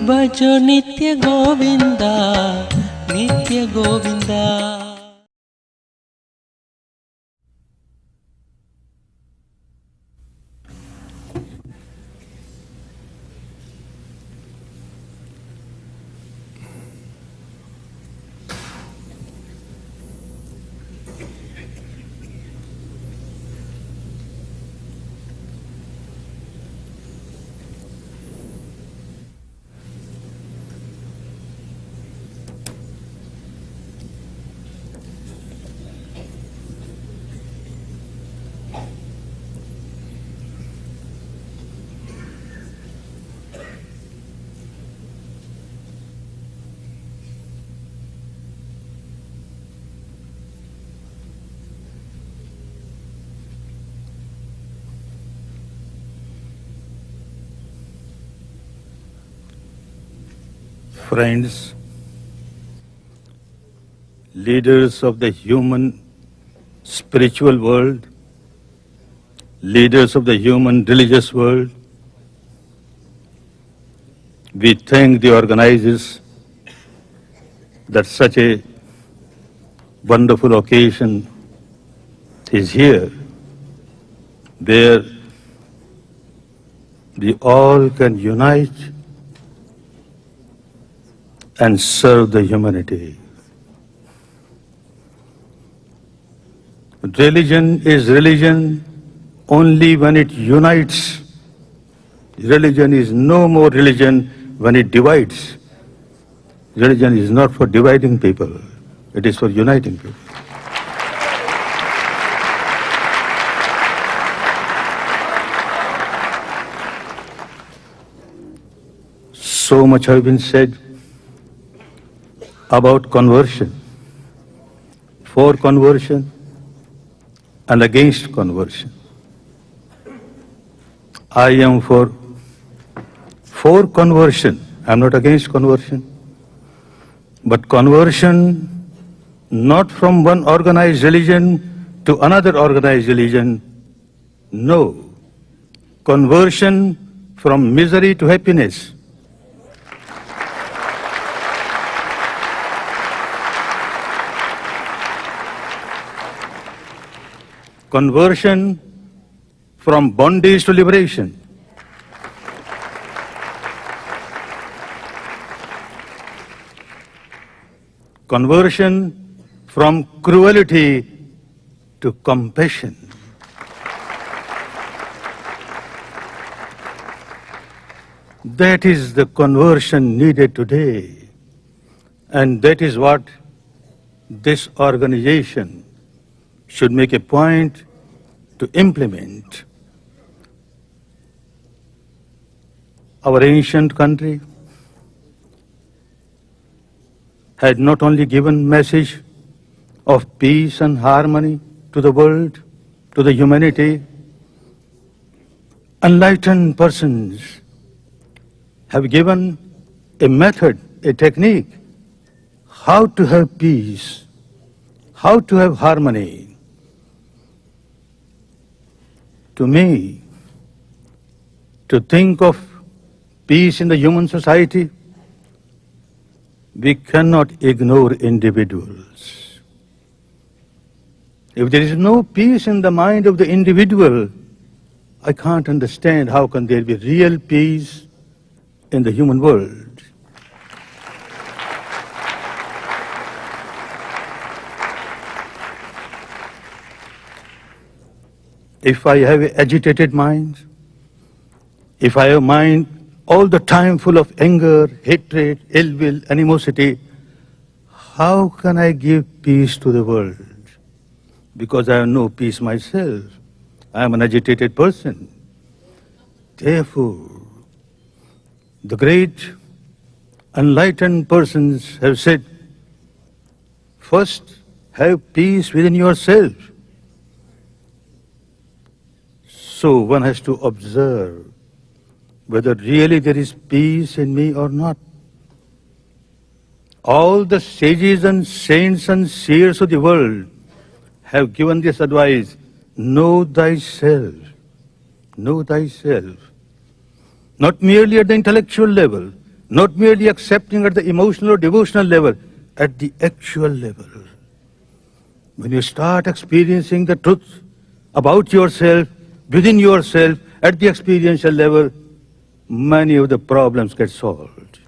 भजो नित्य गोविंदा नित्य Govinda. Friends, leaders of the human spiritual world, leaders of the human religious world, we thank the organizers that such a wonderful occasion is here, where we all can unite and serve the humanity. Religion is religion only when it unites. Religion is no more religion when it divides. Religion is not for dividing people, it is for uniting people. So much has been said about conversion, for conversion and against conversion. I am for conversion. I am not against conversion. But conversion not from one organized religion to another organized religion. No. Conversion from misery to happiness. Conversion from bondage to liberation. Conversion from cruelty to compassion. That is the conversion needed today. And that is what this organization should make a point to implement. Our ancient country had not only given message of peace and harmony to the world, to the humanity, enlightened persons have given a method, a technique, how to have peace, how to have harmony. To me, to think of peace in the human society, we cannot ignore individuals. If there is no peace in the mind of the individual, I can't understand how can there be real peace in the human world. If I have an agitated mind, if I have a mind all the time full of anger, hatred, ill will, animosity, how can I give peace to the world? Because I have no peace myself. I am an agitated person. Therefore, the great enlightened persons have said, first have peace within yourself. So one has to observe whether really there is peace in me or not. All the sages and saints and seers of the world have given this advice, know thyself, know thyself. Not merely at the intellectual level, not merely accepting at the emotional or devotional level, at the actual level. When you start experiencing the truth about yourself, within yourself, at the experiential level, many of the problems get solved.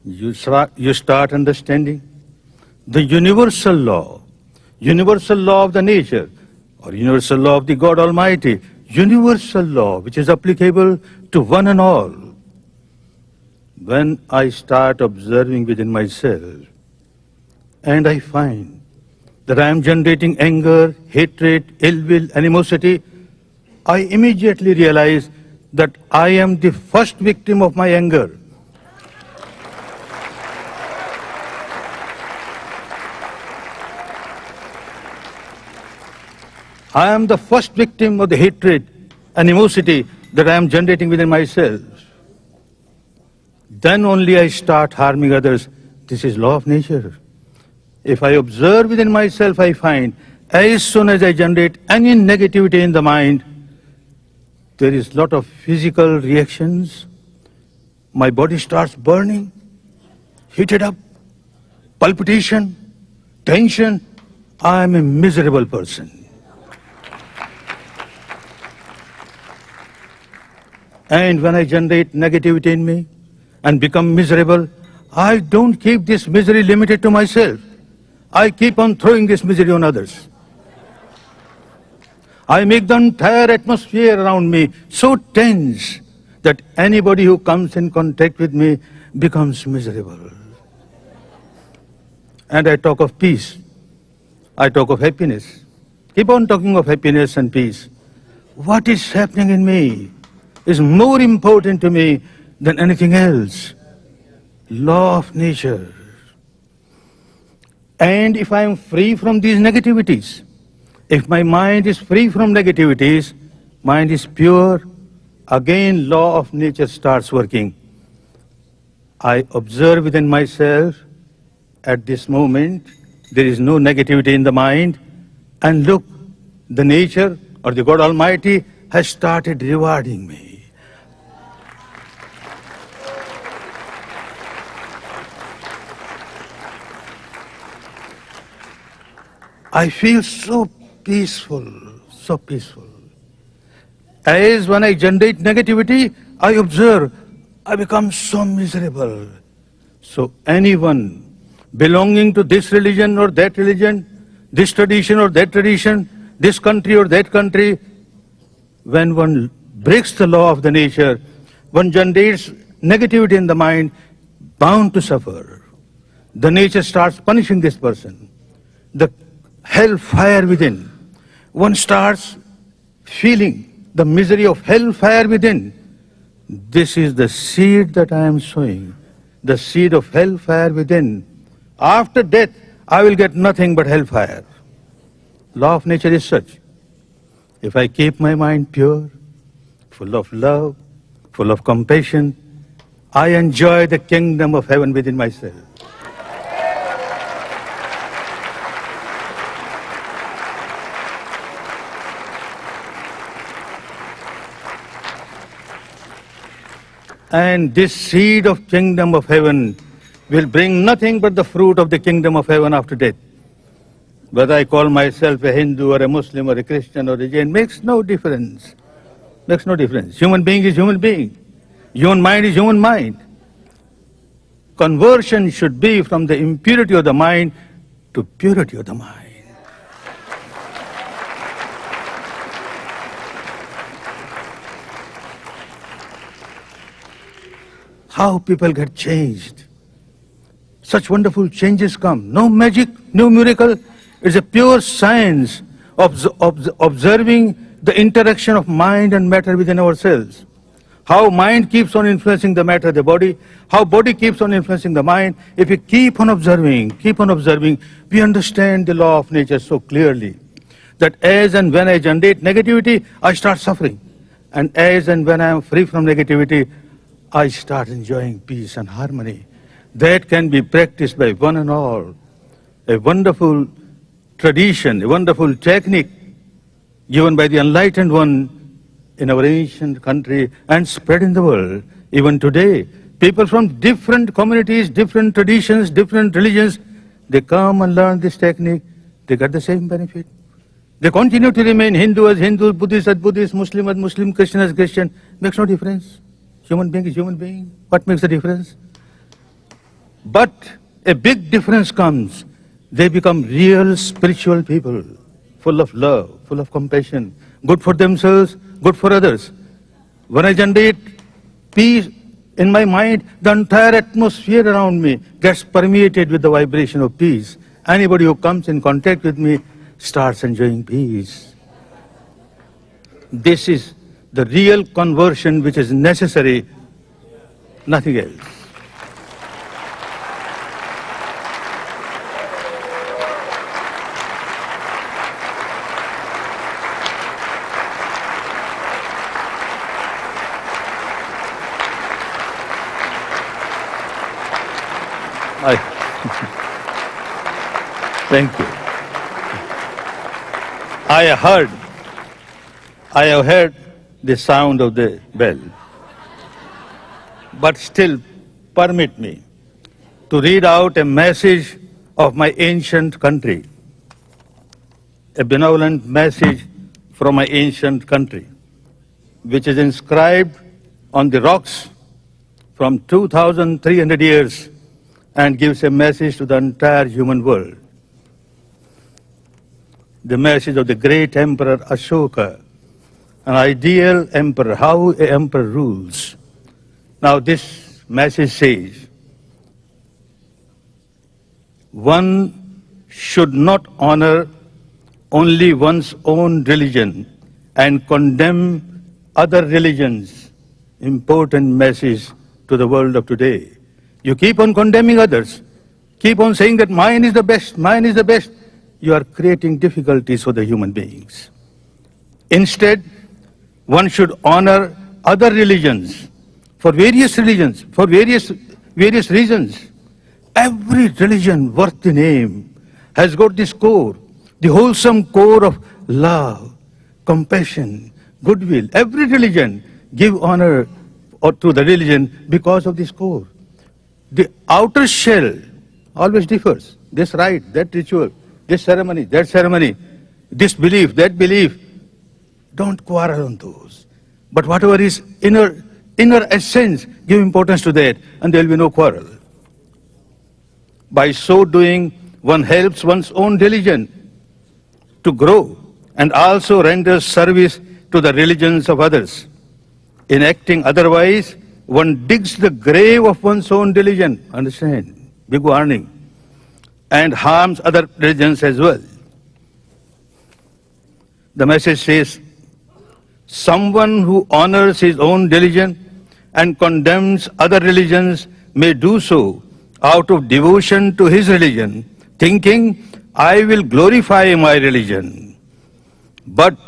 You start understanding the universal law of the nature, or universal law of the God Almighty, universal law which is applicable to one and all. When I start observing within myself, and I find that I am generating anger, hatred, ill will, animosity, I immediately realize that I am the first victim of my anger. I am the first victim of the hatred, animosity that I am generating within myself. Then only I start harming others. This is law of nature. If I observe within myself, I find as soon as I generate any negativity in the mind, there is a lot of physical reactions. My body starts burning, heated up, palpitation, tension. I am a miserable person. And when I generate negativity in me and become miserable, I don't keep this misery limited to myself. I keep on throwing this misery on others. I make the entire atmosphere around me so tense that anybody who comes in contact with me becomes miserable. And I talk of peace. I talk of happiness. Keep on talking of happiness and peace. What is happening in me is more important to me than anything else. Law of nature. And if I am free from these negativities, if my mind is free from negativities, mind is pure, again law of nature starts working. I observe within myself, at this moment, there is no negativity in the mind, and look, the nature or the God Almighty has started rewarding me. I feel so peaceful, so peaceful. As when I generate negativity, I observe, I become so miserable. So anyone belonging to this religion or that religion, this tradition or that tradition, this country or that country, when one breaks the law of the nature, one generates negativity in the mind, bound to suffer. The nature starts punishing this person. The hellfire within. One starts feeling the misery of hellfire within. This is the seed that I am sowing, the seed of hellfire within. After death, I will get nothing but hellfire. Law of nature is such. If I keep my mind pure, full of love, full of compassion, I enjoy the kingdom of heaven within myself. And this seed of kingdom of heaven will bring nothing but the fruit of the kingdom of heaven after death. Whether I call myself a Hindu or a Muslim or a Christian or a Jain makes no difference. Makes no difference. Human being is human being. Human mind is human mind. Conversion should be from the impurity of the mind to purity of the mind. How people get changed. Such wonderful changes come. No magic, no miracle. It's a pure science of observing the interaction of mind and matter within ourselves. How mind keeps on influencing the matter, the body. How body keeps on influencing the mind. If we keep on observing, we understand the law of nature so clearly. That as and when I generate negativity, I start suffering. And as and when I am free from negativity, I start enjoying peace and harmony. That can be practiced by one and all. A wonderful tradition, a wonderful technique given by the enlightened one in our ancient country and spread in the world. Even today, people from different communities, different traditions, different religions, they come and learn this technique, they get the same benefit. They continue to remain Hindu as Hindu, Buddhist as Buddhist, Muslim as Muslim, Christian as Christian. Makes no difference. Human being is human being. What makes the difference? But a big difference comes. They become real spiritual people, full of love, full of compassion, good for themselves, good for others. When I generate peace in my mind, the entire atmosphere around me gets permeated with the vibration of peace. Anybody who comes in contact with me starts enjoying peace. This is the real conversion which is necessary, nothing else. Thank you. I have heard the sound of the bell. But still, permit me to read out a message of my ancient country, a benevolent message from my ancient country, which is inscribed on the rocks from 2,300 years and gives a message to the entire human world. The message of the great emperor Ashoka, an ideal emperor, how an emperor rules. Now this message says, one should not honor only one's own religion and condemn other religions. Important message to the world of today. You keep on condemning others, keep on saying that mine is the best, mine is the best. You are creating difficulties for the human beings. Instead, one should honor other religions for various reasons. Every religion worth the name has got this core, the wholesome core of love, compassion, goodwill. Every religion give honor to the religion because of this core. The outer shell always differs. This rite, that ritual, this ceremony, that ceremony, this belief, that belief. Don't quarrel on those. But whatever is inner essence, give importance to that, and there will be no quarrel. By so doing, one helps one's own religion to grow and also renders service to the religions of others. In acting otherwise, one digs the grave of one's own religion, understand, big warning, and harms other religions as well. The message says, someone who honors his own religion and condemns other religions may do so out of devotion to his religion, thinking, I will glorify my religion. But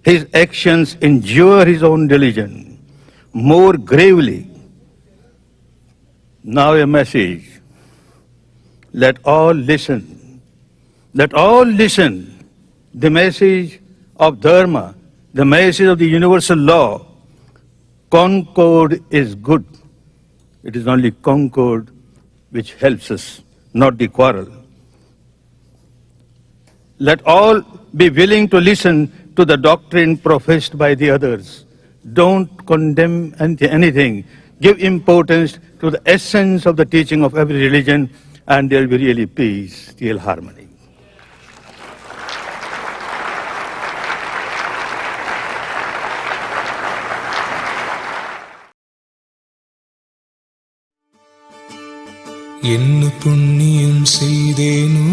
his actions injure his own religion more gravely. Now a message. Let all listen. Let all listen. The message of Dharma, the message of the universal law. Concord is good. It is only concord which helps us, not the quarrel. Let all be willing to listen to the doctrine professed by the others. Don't condemn anything. Give importance to the essence of the teaching of every religion, and there will be really peace, real harmony. என்ன புண்ணியம் செய்தேனோ